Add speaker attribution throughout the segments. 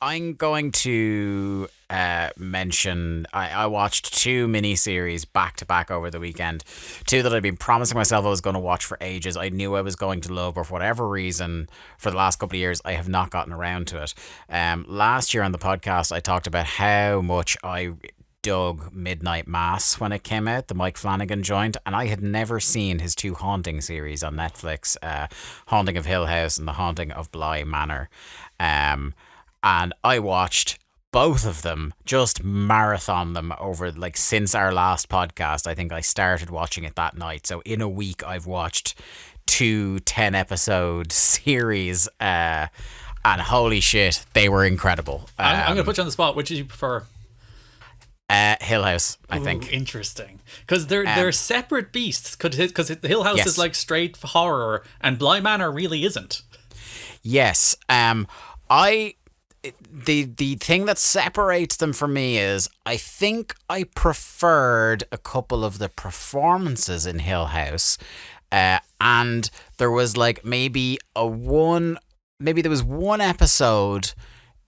Speaker 1: I'm going to mention I watched two miniseries back to back over the weekend. Two that I've been promising myself I was going to watch for ages. I knew I was going to love, but for whatever reason, for the last couple of years, I have not gotten around to it. Last year on the podcast, I talked about how much I dug Midnight Mass when it came out, the Mike Flanagan joint, and I had never seen his two Haunting series on Netflix, Haunting of Hill House and The Haunting of Bly Manor. And I watched both of them, just marathon them over like since our last podcast. I think I started watching it that night. So in a week, I've watched two 10 episode series, and holy shit, they were incredible.
Speaker 2: I'm going to put you on the spot. Which do you prefer?
Speaker 1: Hill House, I think.
Speaker 2: Interesting, because they're separate beasts. Because Hill House is like straight horror, and Bly Manor really isn't.
Speaker 1: Yes. The thing that separates them for me is I think I preferred a couple of the performances in Hill House, and there was like maybe there was one episode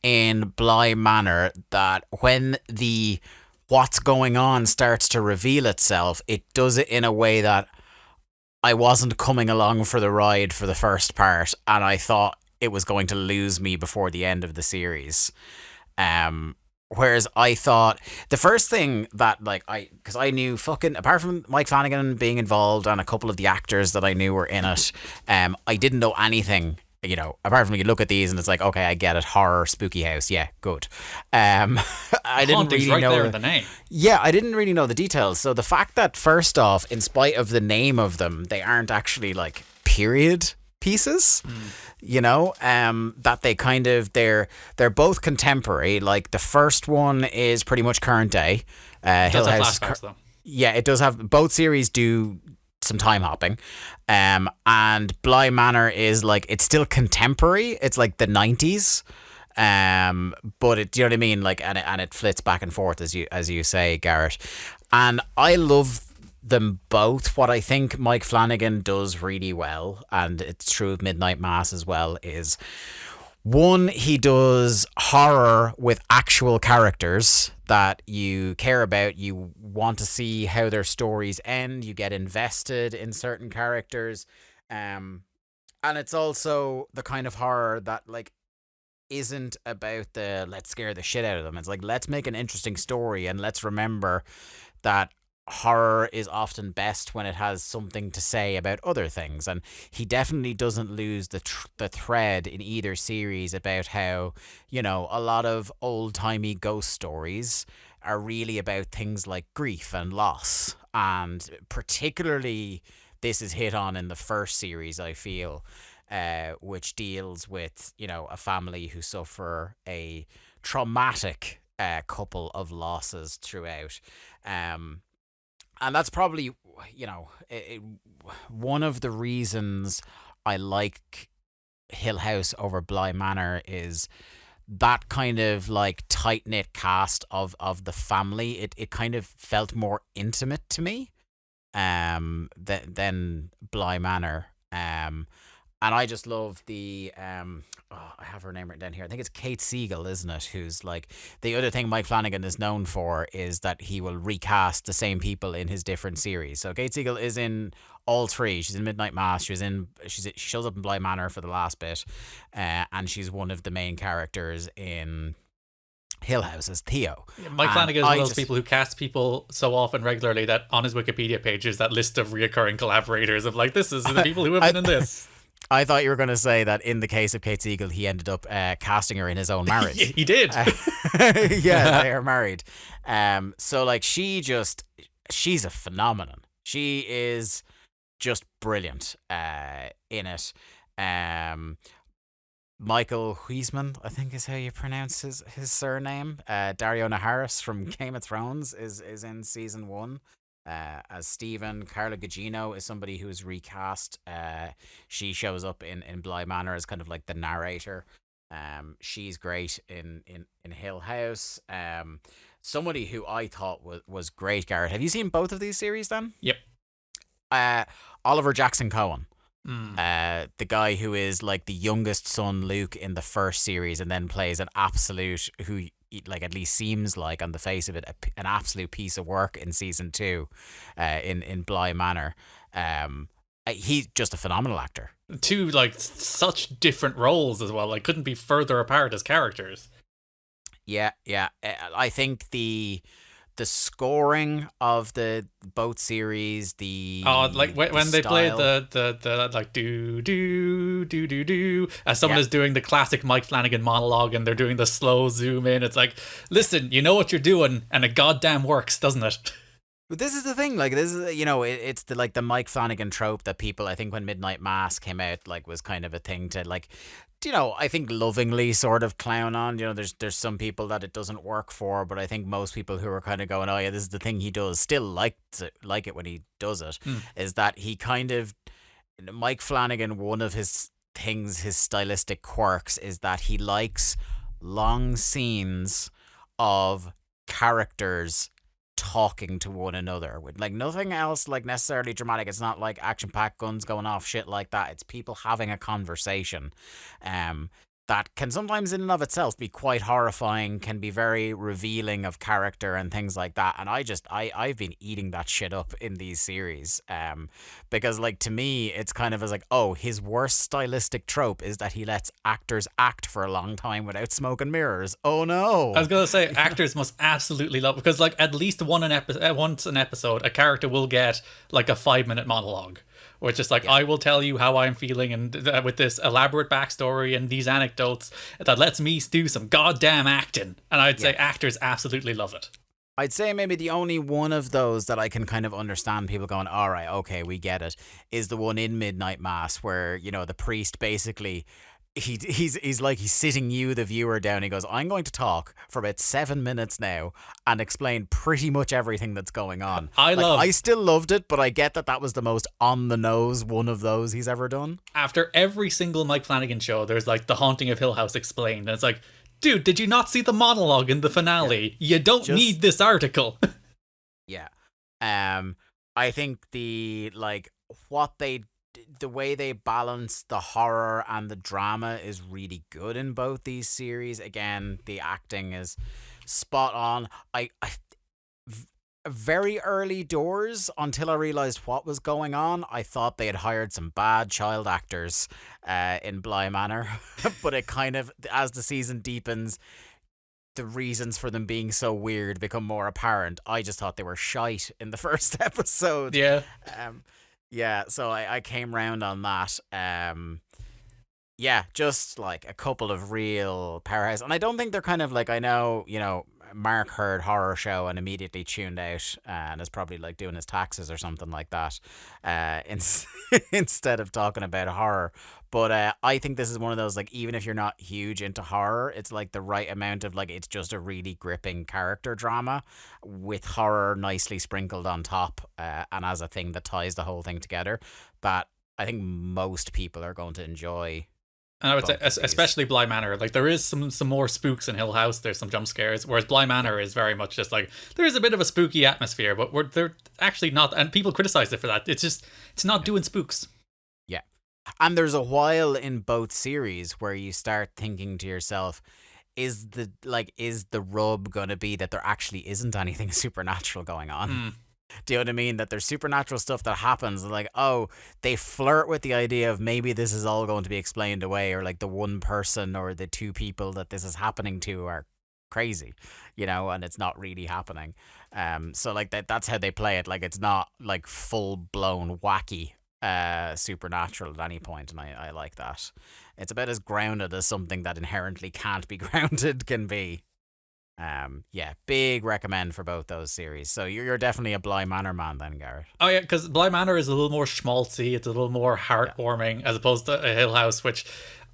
Speaker 1: in Bly Manor that when the what's going on starts to reveal itself, it does it in a way that I wasn't coming along for the ride for the first part, and I thought it was going to lose me before the end of the series. Whereas I thought the first thing that because I knew fucking, apart from Mike Flanagan being involved and a couple of the actors that I knew were in it, I didn't know anything, apart from you look at these and it's like, okay, I get it, horror, spooky house, yeah, good. I didn't really
Speaker 2: right
Speaker 1: know
Speaker 2: there in the name.
Speaker 1: Yeah, I didn't really know the details. So the fact that first off, in spite of the name of them, they aren't actually like period pieces, that they kind of they're both contemporary. Like the first one is pretty much current day.
Speaker 2: Hill House flashbacks though.
Speaker 1: Yeah, it does have, both series do some time hopping. And Bly Manor is like, it's still contemporary. It's like the 90s. But it, do you know what I mean? Like, and it flits back and forth as you say, Garrett. And I love them both. What I think Mike Flanagan does really well, and it's true of Midnight Mass as well, is one, he does horror with actual characters that you care about. You want to see how their stories end. You get invested in certain characters. And it's also the kind of horror that like isn't about the let's scare the shit out of them. It's like, let's make an interesting story, and let's remember that horror is often best when it has something to say about other things. And he definitely doesn't lose the thread in either series about how, a lot of old-timey ghost stories are really about things like grief and loss. And particularly this is hit on in the first series, I feel, which deals with, a family who suffer a traumatic couple of losses throughout. And that's probably, one of the reasons I like Hill House over Bly Manor is that kind of like tight-knit cast of the family. It kind of felt more intimate to me than Bly Manor. And I just love the I have her name written down here. I think it's Kate Siegel, isn't it? Who's like, the other thing Mike Flanagan is known for is that he will recast the same people in his different series. So Kate Siegel is in all three. She's in Midnight Mass. She shows up in Bly Manor for the last bit, and she's one of the main characters in Hill House as Theo.
Speaker 2: Yeah, Mike Flanagan is one of those people who casts people so often regularly that on his Wikipedia page is that list of reoccurring collaborators of like, this is the people who have been in this.
Speaker 1: I thought you were going to say that in the case of Kate Siegel, he ended up casting her in his own marriage.
Speaker 2: He did.
Speaker 1: Yeah, they are married. So like she's a phenomenon. She is just brilliant in it. Michael Huisman, I think is how you pronounce his surname. Dario Naharis from Game of Thrones is in season 1. As Stephen. Carla Gugino is somebody who is recast. She shows up in Bly Manor as kind of like the narrator. She's great in Hill House. Somebody who I thought was great, Garrett. Have you seen both of these series then?
Speaker 2: Yep.
Speaker 1: Oliver Jackson Cohen. The guy who is like the youngest son, Luke, in the first series, and then plays an absolute who like at least seems like on the face of it an absolute piece of work in season 2, in Bly Manor. He's just a phenomenal actor.
Speaker 2: Two like such different roles as well. Like couldn't be further apart as characters.
Speaker 1: Yeah. I think the scoring of the both series,
Speaker 2: like when they play the like do as someone is doing the classic Mike Flanagan monologue and they're doing the slow zoom in. It's like, listen, you know what you're doing, and it goddamn works, doesn't it?
Speaker 1: But this is the thing, like this is, it's the like the Mike Flanagan trope that people, I think when Midnight Mass came out, like was kind of a thing to like, I think lovingly sort of clown on. There's some people that it doesn't work for, but I think most people who are kind of going, oh yeah, this is the thing he does, still like it when he does it. Is that he kind of, Mike Flanagan, one of his things, his stylistic quirks, is that he likes long scenes of characters talking to one another with like nothing else like necessarily dramatic. It's not like action-packed guns going off, shit like that. It's people having a conversation that can sometimes in and of itself be quite horrifying, can be very revealing of character and things like that. And I've been eating that shit up in these series, because like to me it's kind of as like, oh, his worst stylistic trope is that he lets actors act for a long time without smoke and mirrors. Oh no.
Speaker 2: I was gonna say actors must absolutely love, because like at least once an episode a character will get like a 5-minute monologue, which is like, I will tell you how I'm feeling, and with this elaborate backstory and these anecdotes that lets me do some goddamn acting. And I'd say actors absolutely love it.
Speaker 1: I'd say maybe the only one of those that I can kind of understand people going, all right, okay, we get it, is the one in Midnight Mass where, the priest basically, he's sitting you, the viewer, down. He goes, I'm going to talk for about 7 minutes now and explain pretty much everything that's going on. I still loved it, but I get that was the most on the nose one of those he's ever done.
Speaker 2: After every single Mike Flanagan show, there's like The Haunting of Hill House explained, and it's like, dude, did you not see the monologue in the finale? You don't need this article.
Speaker 1: Yeah. I think the way they balance the horror and the drama is really good in both these series. Again, the acting is spot on. I very early doors, until I realized what was going on, I thought they had hired some bad child actors in Bly Manor. But it kind of, as the season deepens, the reasons for them being so weird become more apparent. I just thought they were shite in the first episode.
Speaker 2: Yeah.
Speaker 1: Yeah, so I came round on that. Just like a couple of real powerhouse. And I don't think they're kind of like, I know, Mark heard horror show and immediately tuned out and is probably like doing his taxes or something like that, instead of talking about horror. But I think this is one of those, like, even if you're not huge into horror, it's like the right amount of like, it's just a really gripping character drama with horror nicely sprinkled on top, and as a thing that ties the whole thing together, that I think most people are going to enjoy.
Speaker 2: And I would say, especially Bly Manor, like there is some more spooks in Hill House. There's some jump scares, whereas Bly Manor is very much just like, there is a bit of a spooky atmosphere, but they're actually not. And people criticize it for that. It's not doing spooks.
Speaker 1: Yeah, and there's a while in both series where you start thinking to yourself, is the rub gonna be that there actually isn't anything supernatural going on? Do you know what I mean? That there's supernatural stuff that happens, like, oh, they flirt with the idea of maybe this is all going to be explained away, or like the one person or the two people that this is happening to are crazy, and it's not really happening. So like that's how they play it. Like it's not like full blown wacky supernatural at any point, and I like that. It's about as grounded as something that inherently can't be grounded can be. Big recommend for both those series. So you're definitely a Bly Manor man then, Garrett.
Speaker 2: Oh yeah, because Bly Manor is a little more schmaltzy. It's a little more heartwarming, as opposed to a Hill House, which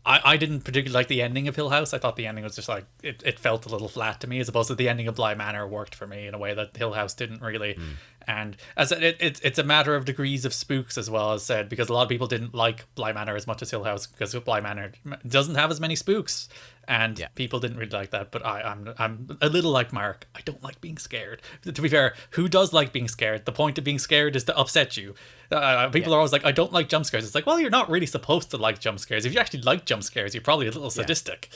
Speaker 2: I didn't particularly like the ending of Hill House. I thought the ending was just like, it felt a little flat to me, as opposed to the ending of Bly Manor worked for me in a way that Hill House didn't really. And as it's a matter of degrees of spooks as well, as said, because a lot of people didn't like Bly Manor as much as Hill House because Bly Manor doesn't have as many spooks, and people didn't really like that. But I'm a little like Mark. I don't like being scared. To be fair, who does like being scared? The point of being scared is to upset you. People are always like, I don't like jump scares. It's like, well, you're not really supposed to like jump scares. If you actually like jump scares, you're probably a little sadistic.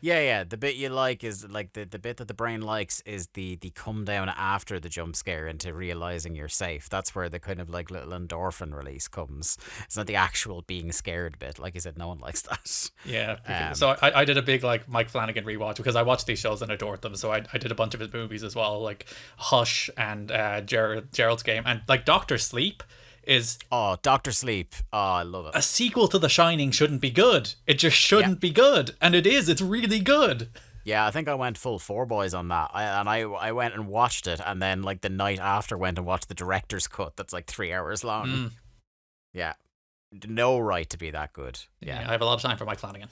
Speaker 1: Yeah. The bit you like is like the bit that the brain likes is the come down after the jump scare into realizing you're safe. That's where the kind of like little endorphin release comes. It's not the actual being scared bit. Like you said, no one likes that.
Speaker 2: Yeah. So I did a big like Mike Flanagan rewatch because I watched these shows and adored them. So I did a bunch of his movies as well, like Hush and Gerald's Game, and like Doctor Sleep is
Speaker 1: Doctor Sleep. Oh, I love it.
Speaker 2: A sequel to The Shining shouldn't be good. It just shouldn't be good, and it is. It's really good.
Speaker 1: Yeah, I think I went full Four Boys on that. I went and watched it, and then like the night after went and watched the director's cut. That's like 3 hours long. Yeah, no right to be that good.
Speaker 2: Yeah, I have a lot of time for Mike Flanagan.